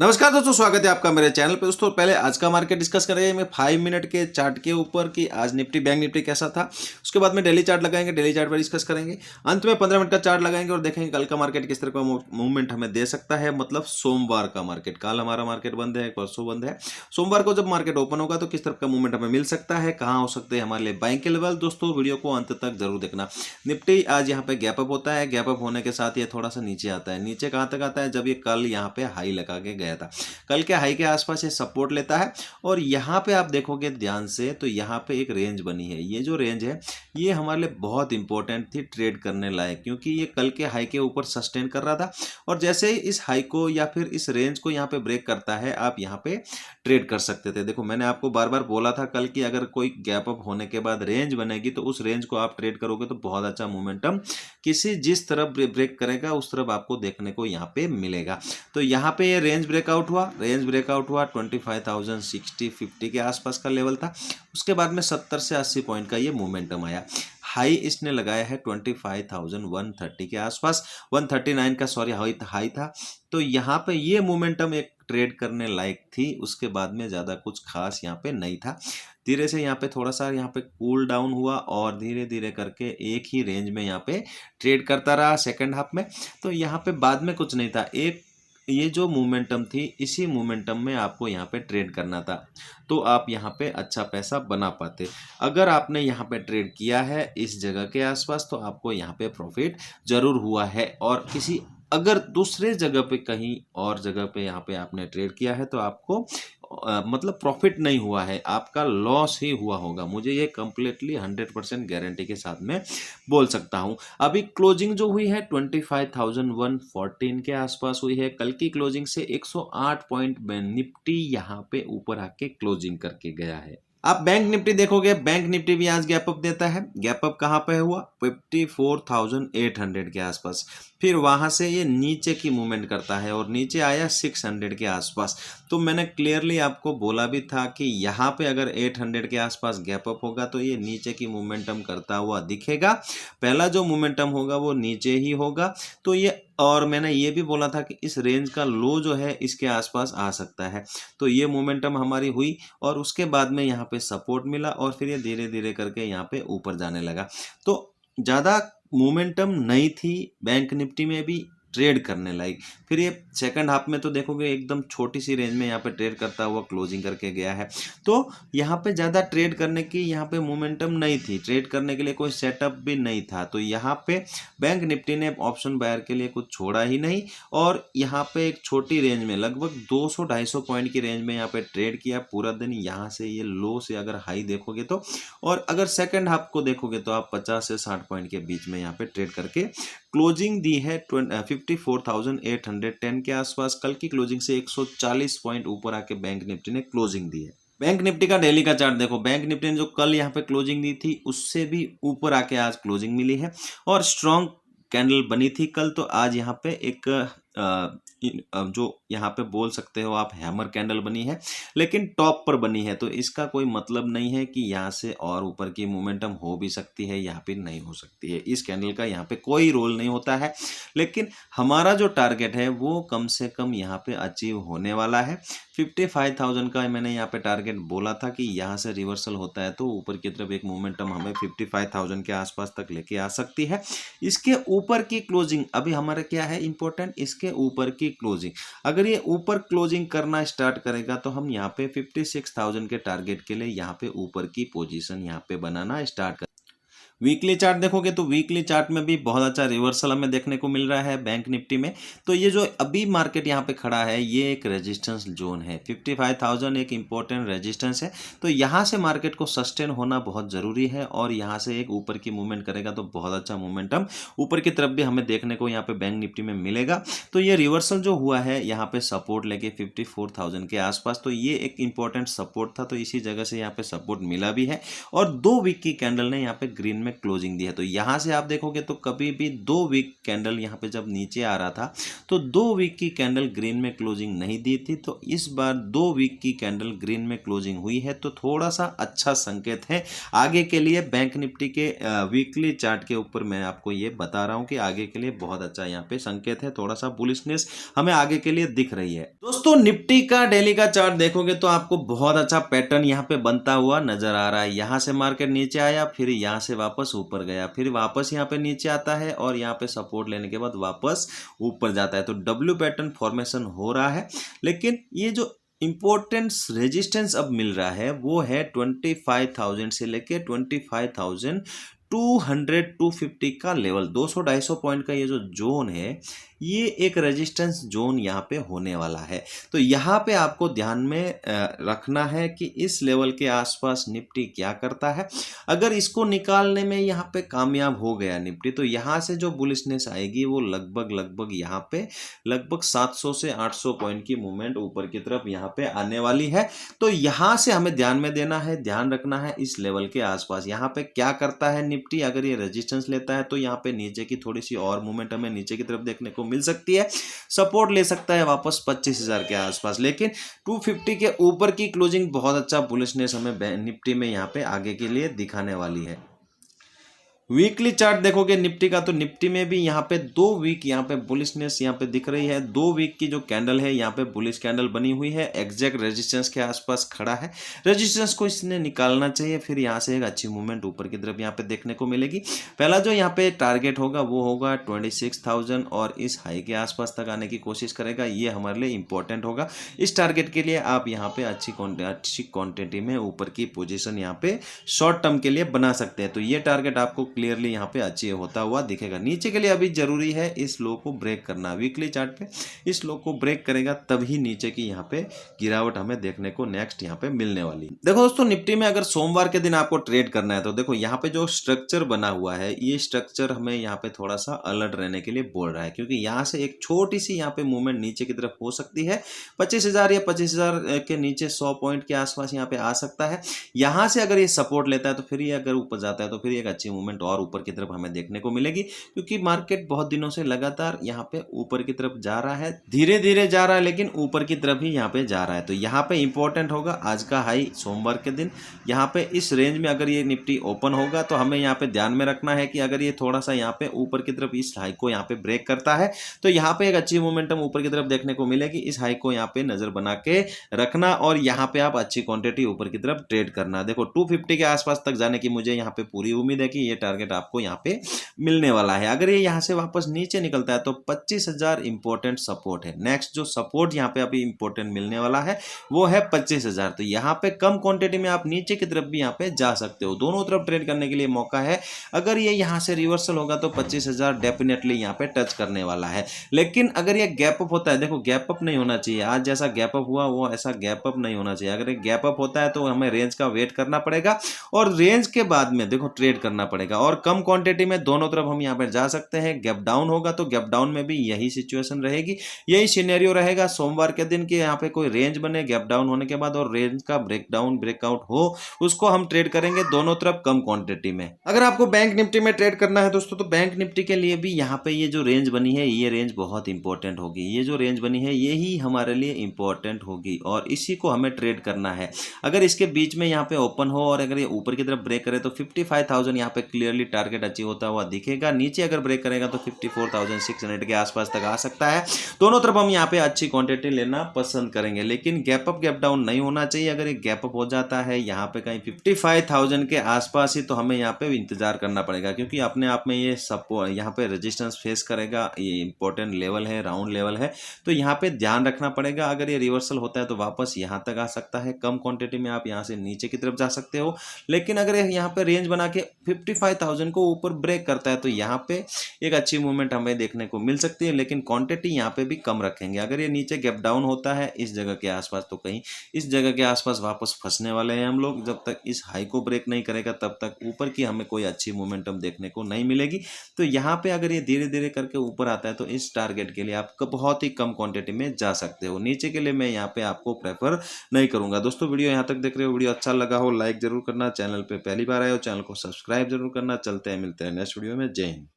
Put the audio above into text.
नमस्कार दोस्तों, स्वागत है आपका मेरे चैनल पे। दोस्तों पहले आज का मार्केट डिस्कस करेंगे मैं 5 मिनट के चार्ट के ऊपर कि आज निफ्टी बैंक निफ्टी कैसा था। उसके बाद में डेली चार्ट लगाएंगे, डेली चार्ट पर डिस्कस करेंगे। अंत में 15 मिनट का चार्ट लगाएंगे और देखेंगे कल का मार्केट किस तरह का मूवमेंट हमें दे सकता है। मतलब सोमवार का मार्केट, कल हमारा मार्केट बंद है, परसों बंद है। सोमवार को जब मार्केट ओपन होगा तो किस तरह का मूवमेंट हमें मिल सकता है, कहाँ हो सकते हैं हमारे लिए बाइंग के लेवल। दोस्तों वीडियो को अंत तक जरूर देखना। निफ्टी आज यहाँ पे गैप अप होता है, गैप अप होने के साथ ये थोड़ा सा नीचे आता है। नीचे कहाँ तक आता है, जब ये कल यहाँ पे हाई लगा के गया था, कल के हाई के आसपास ये सपोर्ट लेता है। और यहाँ पे आप देखोगे ध्यान से तो यहाँ पे एक रेंज बनी है। ये जो रेंज है ये हमारे लिए बहुत इंपॉर्टेंट थी ट्रेड करने लायक, क्योंकि ये कल के हाई के ऊपर सस्टेन कर रहा था। और जैसे ही इस हाई को या फिर इस रेंज को यहाँ पे ब्रेक करता है, आप यहाँ पे ट्रेड कर सकते थे। देखो मैंने आपको बार बार बोला था कल की अगर कोई गैप अप होने के बाद रेंज बनेगी तो उस रेंज को आप ट्रेड करोगे तो बहुत अच्छा मोमेंटम किसी जिस तरफ ब्रेक करेगा उस तरफ आपको देखने को यहाँ पे मिलेगा। तो यहाँ पे ये रेंज ब्रेकआउट हुआ, 25,060 50 के आसपास का लेवल था। उसके बाद में 70 से 80 पॉइंट का ये मोमेंटम आया। हाई इसने लगाया है 25,130 के आसपास, 139 का सॉरी हाई था। तो यहाँ पे ये मोमेंटम एक ट्रेड करने लायक थी। उसके बाद में ज़्यादा कुछ खास यहाँ पे नहीं था। धीरे से यहाँ पे थोड़ा सा यहाँ पे कूल डाउन हुआ और धीरे धीरे करके एक ही रेंज में यहाँ पे ट्रेड करता रहा सेकंड हाफ में। तो यहाँ पे बाद में कुछ नहीं था, एक ये जो मोमेंटम थी इसी मोमेंटम में आपको यहाँ पे ट्रेड करना था, तो आप यहाँ पे अच्छा पैसा बना पाते। अगर आपने यहाँ पे ट्रेड किया है इस जगह के आसपास तो आपको यहाँ पे प्रॉफिट जरूर हुआ है। और किसी अगर दूसरे जगह पे कहीं और जगह पे यहाँ पे आपने ट्रेड किया है तो आपको मतलब प्रॉफिट नहीं हुआ है, आपका लॉस ही हुआ होगा। मुझे ये कंप्लीटली 100% गारंटी के साथ में बोल सकता हूँ। अभी क्लोजिंग जो हुई है 25,114 के आसपास हुई है। कल की क्लोजिंग से 108 पॉइंट निफ्टी यहाँ पे ऊपर आके क्लोजिंग करके गया है। आप बैंक निफ्टी देखोगे, बैंक निफ्टी भी आज गैप अप देता है। गैप अप कहाँ पे हुआ, 54,800 के आसपास। फिर वहां से ये नीचे की मूवमेंट करता है और नीचे आया 600 के आसपास। तो मैंने क्लियरली आपको बोला भी था कि यहाँ पे अगर 800 के आसपास गैप अप होगा तो ये नीचे की मोमेंटम करता हुआ दिखेगा। पहला जो मोमेंटम होगा वो नीचे ही होगा। तो ये, और मैंने ये भी बोला था कि इस रेंज का लो जो है इसके आसपास आ सकता है। तो ये मोमेंटम हमारी हुई और उसके बाद में यहाँ पे सपोर्ट मिला और फिर ये धीरे धीरे करके यहाँ पे ऊपर जाने लगा। तो ज़्यादा मोमेंटम नहीं थी बैंक निफ्टी में भी ट्रेड करने लायक। फिर ये सेकंड हाफ में तो देखोगे एकदम छोटी सी रेंज में यहाँ पे ट्रेड करता हुआ क्लोजिंग करके गया है। तो यहाँ पे ज़्यादा ट्रेड करने की यहाँ पे मोमेंटम नहीं थी, ट्रेड करने के लिए कोई सेटअप भी नहीं था। तो यहाँ पे बैंक निफ्टी ने ऑप्शन बायर के लिए कुछ छोड़ा ही नहीं और यहाँ पे एक छोटी रेंज में लगभग 200-250 पॉइंट की रेंज में यहाँ पे ट्रेड किया पूरा दिन। यहाँ से ये लो से अगर हाई देखोगे तो, और अगर सेकेंड हाफ को देखोगे तो आप 50 से 60 पॉइंट के बीच में यहाँ पे ट्रेड करके क्लोजिंग दी है 54,810 के आसपास। कल की क्लोजिंग से 140 पॉइंट ऊपर आके बैंक निफ्टी ने क्लोजिंग दी है। बैंक निफ्टी का डेली का चार्ट देखो, बैंक निफ्टी ने जो कल यहाँ पे क्लोजिंग दी थी उससे भी ऊपर आके आज क्लोजिंग मिली है और स्ट्रॉन्ग कैंडल बनी थी कल। तो आज यहाँ पे एक जो यहाँ पे बोल सकते हो आप हैमर कैंडल बनी है, लेकिन टॉप पर बनी है। तो इसका कोई मतलब नहीं है कि यहाँ से और ऊपर की मोमेंटम हो भी सकती है या फिर नहीं हो सकती है। इस कैंडल का यहाँ पे कोई रोल नहीं होता है, लेकिन हमारा जो टारगेट है वो कम से कम यहाँ पे अचीव होने वाला है। 55,000 का मैंने यहाँ पे टारगेट बोला था कि यहाँ से रिवर्सल होता है तो ऊपर की तरफ एक मोमेंटम हमें 55,000 के आसपास तक लेके आ सकती है। इसके ऊपर की क्लोजिंग अभी हमारा क्या है इंपॉर्टेंट, इसके ऊपर की क्लोजिंग। अगर ये ऊपर क्लोजिंग करना स्टार्ट करेगा तो हम यहाँ पे 56,000 के टारगेट के लिए यहाँ पे ऊपर की पोजीशन यहाँ पे बनाना स्टार्ट कर। वीकली चार्ट देखोगे तो वीकली चार्ट में भी बहुत अच्छा रिवर्सल हमें देखने को मिल रहा है बैंक निफ्टी में। तो ये जो अभी मार्केट यहाँ पे खड़ा है ये एक रेजिस्टेंस जोन है, 55,000 एक इम्पोर्टेंट रेजिस्टेंस है। तो यहाँ से मार्केट को सस्टेन होना बहुत ज़रूरी है और यहाँ से एक ऊपर की मूवमेंट करेगा तो बहुत अच्छा मोमेंटम ऊपर की तरफ भी हमें देखने को यहाँ पे बैंक निफ्टी में मिलेगा। तो ये रिवर्सल जो हुआ है यहाँ पे सपोर्ट लेके 54,000 के आसपास, तो ये एक इंपॉर्टेंट सपोर्ट था। तो इसी जगह से यहाँ पे सपोर्ट मिला भी है और 2 वीक की कैंडल ने यहाँ पे ग्रीन में में क्लोजिंग दी है। तो यहाँ से आप देखोगे तो कभी भी 2 वीक कैंडल यहाँ पे जब नीचे आ रहा था तो 2 वीक की कैंडल ग्रीन में क्लोजिंग नहीं दी थी। तो इस बार 2 वीक की कैंडल ग्रीन में क्लोजिंग हुई है, तो थोड़ा सा अच्छा संकेत है आगे के लिए। बैंक निफ्टी के वीकली चार्ट के ऊपर मैं आपको ये बता रहा हूँ कि आगे के लिए बहुत अच्छा यहाँ पे संकेत है, थोड़ा सा बुलिशनेस हमें आगे के लिए दिख रही है। दोस्तों निफ्टी का डेली का चार्ट देखोगे तो आपको बहुत अच्छा पैटर्न यहाँ पे बनता हुआ नजर आ रहा है। यहाँ से मार्केट नीचे आया, फिर यहाँ से वापस ऊपर गया, फिर वापस यहाँ पे नीचे आता है और यहाँ पे सपोर्ट लेने के बाद वापस ऊपर जाता है। तो डब्ल्यू पैटर्न फॉर्मेशन हो रहा है, लेकिन ये जो इंपॉर्टेंस रेजिस्टेंस अब मिल रहा है वो है 25,000 से लेके 25,200 250 का लेवल। 200-250 पॉइंट का ये जो जोन है ये एक रेजिस्टेंस जोन यहाँ पे होने वाला है। तो यहाँ पे आपको ध्यान में रखना है कि इस लेवल के आसपास निफ्टी क्या करता है। अगर इसको निकालने में यहाँ पे कामयाब हो गया निफ्टी तो यहाँ से जो बुलिशनेस आएगी वो लगभग यहाँ पे लगभग 700 से 800 पॉइंट की मूवमेंट ऊपर की तरफ यहाँ पे आने वाली है। तो यहाँ से हमें ध्यान में देना है, ध्यान रखना है इस लेवल के आसपास यहाँ पे क्या करता है निफ्टी। अगर ये रेजिस्टेंस लेता है तो यहाँ पे नीचे की थोड़ी सी और मूवमेंट हमें नीचे की तरफ देखने को मिल सकती है। सपोर्ट ले सकता है वापस 25,000 के आसपास, लेकिन 250 के ऊपर की क्लोजिंग बहुत अच्छा बुलिशनेस हमें निफ्टी में यहाँ पे आगे के लिए दिखाने वाली है। वीकली चार्ट देखोगे निफ्टी का तो निफ्टी में भी यहाँ पे 2 वीक यहाँ पे बुलिशनेस यहाँ पे दिख रही है। 2 वीक की जो कैंडल है यहाँ पे बुलिश कैंडल बनी हुई है, एग्जैक्ट रेजिस्टेंस के आसपास खड़ा है। रेजिस्टेंस को इसने निकालना चाहिए, फिर यहाँ से एक अच्छी मूवमेंट ऊपर की तरफ यहाँ पे देखने को मिलेगी। पहला जो यहाँ पे टारगेट होगा वो होगा 26,000 और इस हाई के आसपास तक आने की कोशिश करेगा। ये हमारे लिए इंपॉर्टेंट होगा। इस टारगेट के लिए आप यहाँ पे अच्छी क्वांटिटी में ऊपर की पोजिशन यहाँ पे शॉर्ट टर्म के लिए बना सकते हैं। तो ये टारगेट आपको क्लियरली यहाँ पे अचीव होता हुआ दिखेगा। नीचे के लिए अभी जरूरी है इस लो को ब्रेक करना। वीकली चार्ट पे इस लो को ब्रेक करेगा तभी नीचे की यहाँ पे गिरावट हमें देखने को नेक्स्ट यहाँ पे मिलने वाली। देखो दोस्तों निफ्टी में अगर सोमवार के दिन आपको ट्रेड करना है तो देखो यहाँ पे जो स्ट्रक्चर बना हुआ है ये स्ट्रक्चर हमें यहाँ पे थोड़ा सा अलर्ट रहने के लिए बोल रहा है, क्योंकि यहाँ से एक छोटी सी यहाँ पे मूवमेंट नीचे की तरफ हो सकती है। 25,000 या 25,000 के नीचे 100 पॉइंट के आसपास यहाँ पे आ सकता है। यहाँ से अगर ये सपोर्ट लेता है तो फिर ये अगर ऊपर जाता है तो फिर एक अच्छी मूवमेंट और ऊपर की तरफ हमें देखने को मिलेगी, क्योंकि मार्केट बहुत दिनों से लगातार यहाँ पे ऊपर की तरफ जा रहा है, धीरे धीरे जा रहा है लेकिन ऊपर की तरफ ही यहाँ पे जा रहा है। तो यहाँ पे इंपॉर्टेंट होगा आज का हाई सोमवार के दिन यहाँ पे इस रेंज में अगर ये निफ्टी ओपन होगा तो हमें यहाँ पे ध्यान में रखना है कि अगर ये थोड़ा सा यहाँ पे ऊपर की तरफ इस हाई को यहाँ पे ब्रेक करता है तो यहाँ पे एक अच्छी मोमेंटम ऊपर की तरफ देखने को मिलेगी। इस हाई को यहाँ पे नजर बना के रखना और यहाँ पे आप अच्छी क्वांटिटी ऊपर की तरफ ट्रेड करना। देखो 250 के आसपास तक जाने की मुझे यहाँ पे पूरी उम्मीद है कि ये टारगेट आपको यहाँ पे मिलने वाला है। अगर ये यहाँ से वापस नीचे निकलता है तो 25,000 इंपॉर्टेंट सपोर्ट है। नेक्स्ट जो सपोर्ट यहाँ पे अभी इंपॉर्टेंट मिलने वाला है वो है 25,000। तो यहाँ पे कम क्वांटिटी में आप नीचे की तरफ भी यहाँ पे जा सकते हो, दोनों तरफ ट्रेड करने के लिए मौका है। अगर ये यहाँ से रिवर्सल होगा तो 25,000 डेफिनेटली यहाँ पे टच करने वाला है। लेकिन अगर ये गैप अप होता है, देखो गैप अप नहीं होना चाहिए, आज जैसा गैप अप हुआ वो ऐसा गैप अप नहीं होना चाहिए। अगर ये गैप अप होता है तो हमें रेंज का वेट करना पड़ेगा और रेंज के बाद में देखो ट्रेड करना पड़ेगा। और कम क्वांटिटी में दोनों तरफ हम यहाँ पर जा सकते हैं। गैप डाउन होगा तो गैप डाउन में भी यही सिचुएशन रहेगी, यही सिनेरियो रहेगा सोमवार के दिन की यहाँ पे कोई रेंज बने गैप डाउन होने के बाद और रेंज का ब्रेकडाउन ब्रेकआउट हो, उसको हम ट्रेड करेंगे दोनों तरफ कम क्वांटिटी में। अगर आपको बैंक निफ्टी में ट्रेड करना है दोस्तों तो बैंक निफ्टी के लिए भी यहाँ पे ये जो रेंज बनी है ये रेंज बहुत इंपॉर्टेंट होगी। ये जो रेंज बनी है यही हमारे लिए इंपॉर्टेंट होगी और इसी को हमें ट्रेड करना है। अगर इसके बीच में यहाँ पे ओपन हो और अगर ये ऊपर की तरफ ब्रेक करे तो 55,000 यहाँ पे क्लियरली टारगेट अचीव होता हुआ दिखेगा। नीचे अगर ब्रेक करेगा तो 54,600 के आसपास तक आ सकता है। दोनों तरफ हम यहाँ पे अच्छी क्वांटिटी लेना पसंद करेंगे, लेकिन गैप अप गैप डाउन नहीं होना चाहिए। अगर ये गैप अप हो जाता है यहाँ पे कहीं 55,000 के आसपास ही तो हमें यहाँ पे इंतजार करना पड़ेगा, क्योंकि अपने आप में ये सपोर्ट यहाँ पे रेजिस्टेंस फेस करेगा। ये इंपॉर्टेंट लेवल है, राउंड लेवल है, तो यहाँ पे ध्यान रखना पड़ेगा। अगर ये रिवर्सल होता है तो वापस यहाँ तक आ सकता है। कम क्वांटिटी में आप यहाँ से नीचे की तरफ जा सकते हो, लेकिन अगर यहाँ पे रेंज बना के 55,000 को ऊपर ब्रेक करता है तो यहाँ पे एक अच्छी मूवमेंट हमें देखने को मिल सकती है, लेकिन क्वांटिटी यहाँ पे भी कम रखेंगे। अगर ये नीचे गैप डाउन होता है इस जगह के आसपास तो कहीं इस जगह के आसपास वापस फंसने वाले हैं हम लोग। जब तक इस हाई को ब्रेक नहीं करेगा तब तक ऊपर की हमें कोई अच्छी मोमेंटम देखने को नहीं मिलेगी। तो यहाँ पे अगर ये धीरे धीरे करके ऊपर आता है तो इस टारगेट के लिए आप बहुत ही कम क्वांटिटी में जा सकते हो। नीचे के लिए मैं यहाँ पे आपको प्रेफर नहीं करूंगा। दोस्तों वीडियो यहाँ तक देख रहे हो, वीडियो अच्छा लगा हो लाइक जरूर करना, चैनल पे पहली बार आए हो चैनल को सब्सक्राइब जरूर करना। करना। चलते हैं, मिलते हैं नेक्स्ट वीडियो में। जय हिंद।